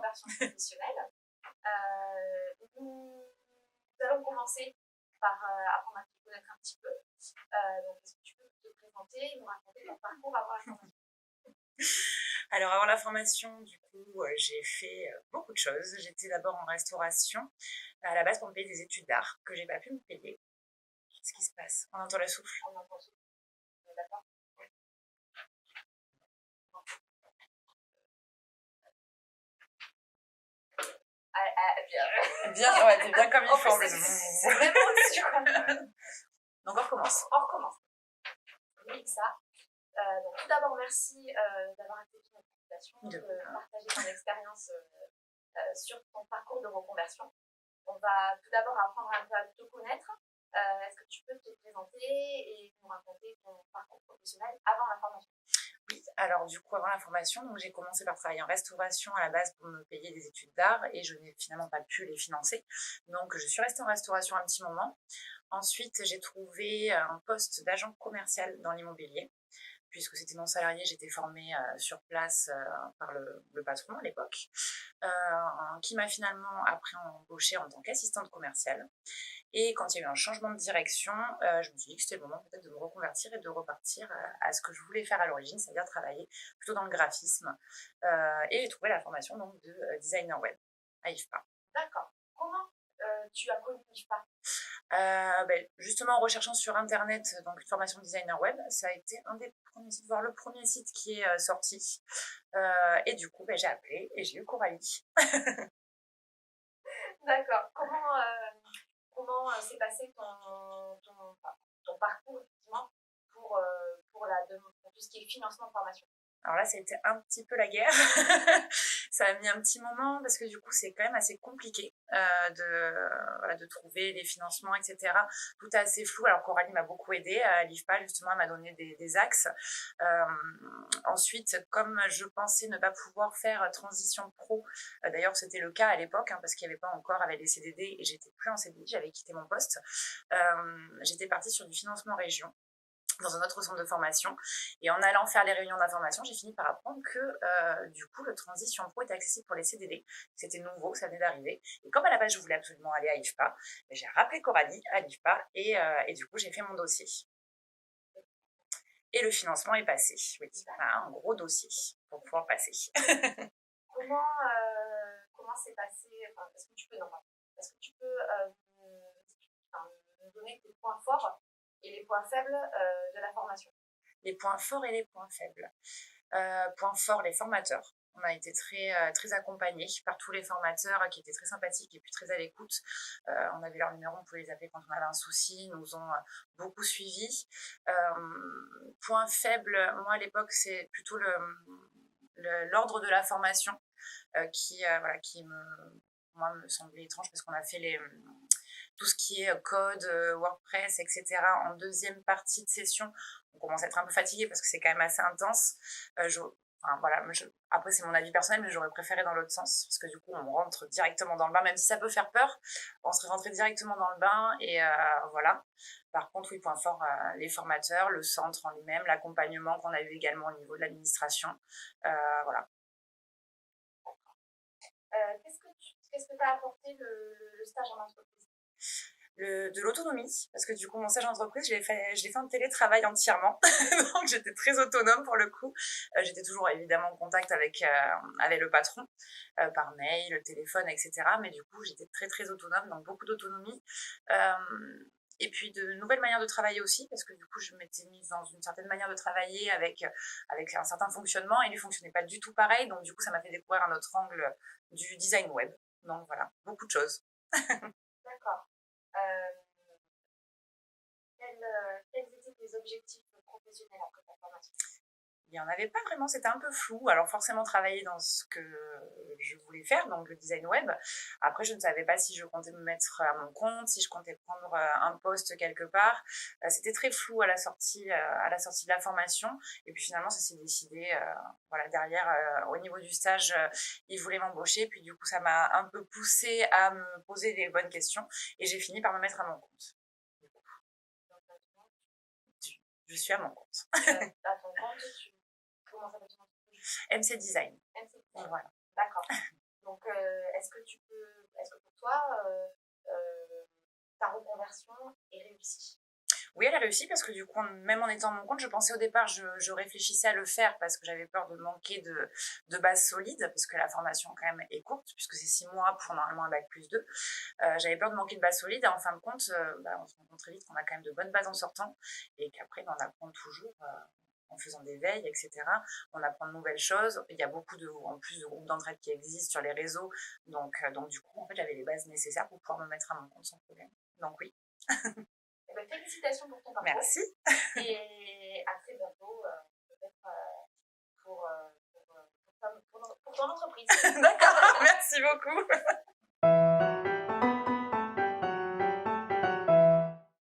reconversion professionnelle. Nous allons commencer par apprendre à te connaître un petit peu. Donc, est-ce que tu peux te présenter et nous raconter ton parcours avant la formation? Alors avant la formation, du coup, j'ai fait beaucoup de choses. J'étais d'abord en restauration, à la base pour me payer des études d'art que j'ai pas pu me payer. Qu'est-ce qui se passe? On entend le souffle. On entend tout. On est d'accord? Bien. Bien, ouais, t'es bien comme il En faut. plus, c'est vraiment au-dessus, quoi. Donc on recommence. On recommence. Oui, ça. Donc, tout d'abord, merci d'avoir accepté notre invitation, de partager ton expérience sur ton parcours de reconversion. On va tout d'abord apprendre un peu à te connaître. Est-ce que tu peux te présenter et nous raconter ton parcours professionnel avant la formation? Oui, alors du coup, avant la formation, donc j'ai commencé par travailler en restauration à la base pour me payer des études d'art et je n'ai finalement pas pu les financer. Donc je suis restée en restauration un petit moment. Ensuite, j'ai trouvé un poste d'agent commercial dans l'immobilier. Puisque c'était non salarié, j'étais formée sur place par le patron à l'époque, qui m'a finalement après embauchée en tant qu'assistante commerciale. Et quand il y a eu un changement de direction, je me suis dit que c'était le moment peut-être de me reconvertir et de repartir à ce que je voulais faire à l'origine, c'est-à-dire travailler plutôt dans le graphisme et trouver la formation donc, de designer web à IFPA. D'accord. Comment tu as connu IFPA? Justement, en recherchant sur Internet donc une formation de designer web, ça a été un des premiers sites, voire le premier site qui est sorti. Et du coup, j'ai appelé et j'ai eu Coralie. D'accord. Comment s'est passé ton parcours, effectivement, pour tout ce qui est financement de formation? Alors là, c'était un petit peu la guerre. Ça a mis un petit moment parce que du coup, c'est quand même assez compliqué de trouver les financements, etc. Tout est assez flou. Alors Coralie m'a beaucoup aidée à l'IFPA, justement, elle m'a donné des axes. Ensuite, comme je pensais ne pas pouvoir faire transition pro, d'ailleurs c'était le cas à l'époque, parce qu'il n'y avait pas encore avec les CDD et j'étais plus en CDI, j'avais quitté mon poste, j'étais partie sur du financement région dans un autre centre de formation. Et en allant faire les réunions d'information, j'ai fini par apprendre que du coup, le transition pro était accessible pour les CDD. C'était nouveau, ça venait d'arriver. Et comme à la base, je voulais absolument aller à IFPA, j'ai rappelé Coralie à l'IFPA et du coup, j'ai fait mon dossier. Et le financement est passé. Oui, voilà, un gros dossier pour pouvoir passer. Comment s'est passé, est-ce que tu peux, nous donner tes points forts et les points faibles de la formation? Les points forts et les points faibles. Points forts, les formateurs. On a été très accompagnés par tous les formateurs qui étaient très sympathiques et puis très à l'écoute. On avait leur numéro, on pouvait les appeler quand on avait un souci, ils nous ont beaucoup suivis. Point faible, moi à l'époque, c'est plutôt l'ordre de la formation qui moi, me semblait étrange parce qu'on a fait tout ce qui est code, WordPress, etc. en deuxième partie de session. On commence à être un peu fatigué parce que c'est quand même assez intense. Après, c'est mon avis personnel, mais j'aurais préféré dans l'autre sens parce que du coup, on rentre directement dans le bain, même si ça peut faire peur. On serait rentré directement dans le bain et voilà. Par contre, oui, point fort, les formateurs, le centre en lui-même, l'accompagnement qu'on a eu également au niveau de l'administration. Voilà. Qu'est-ce que t'a apporté le stage en entreprise? De l'autonomie, parce que du coup, mon stage d'entreprise, je l'ai fait en télétravail entièrement. Donc, j'étais très autonome pour le coup. J'étais toujours évidemment en contact avec le patron, par mail, le téléphone, etc. Mais du coup, j'étais très autonome, donc beaucoup d'autonomie. Et puis de nouvelles manières de travailler aussi, parce que du coup, je m'étais mise dans une certaine manière de travailler avec un certain fonctionnement, et il ne fonctionnait pas du tout pareil. Donc, du coup, ça m'a fait découvrir un autre angle du design web. Donc, voilà, beaucoup de choses. D'accord. Quels étaient tes objectifs professionnels après ta formation? Il n'y en avait pas vraiment, c'était un peu flou. Alors forcément travailler dans ce que je voulais faire, donc le design web. Après, je ne savais pas si je comptais me mettre à mon compte, si je comptais prendre un poste quelque part. C'était très flou à la sortie de la formation. Et puis finalement, ça s'est décidé. Voilà, derrière, au niveau du stage, ils voulaient m'embaucher. Puis du coup, ça m'a un peu poussée à me poser les bonnes questions. Et j'ai fini par me mettre à mon compte. Je suis à mon compte. À ton compte, comment ça s'appelle ton entreprise? MC Design. MC Design. Voilà. D'accord. Donc, est-ce que pour toi, ta reconversion est réussie? Oui, elle a réussi parce que du coup, même en étant à mon compte, je pensais au départ, je réfléchissais à le faire parce que j'avais peur de manquer de base solide, parce que la formation quand même est courte, puisque c'est 6 mois pour normalement un bac plus 2. J'avais peur de manquer de base solide et en fin de compte, on se rend compte très vite qu'on a quand même de bonnes bases en sortant et qu'après, on apprend toujours en faisant des veilles, etc. On apprend de nouvelles choses. Il y a beaucoup en plus de groupes d'entraide qui existent sur les réseaux. Donc du coup, en fait, j'avais les bases nécessaires pour pouvoir me mettre à mon compte sans problème. Donc oui. Eh ben, félicitations pour ton parcours. Merci. Et à très bientôt, peut-être pour ton entreprise. D'accord, merci beaucoup.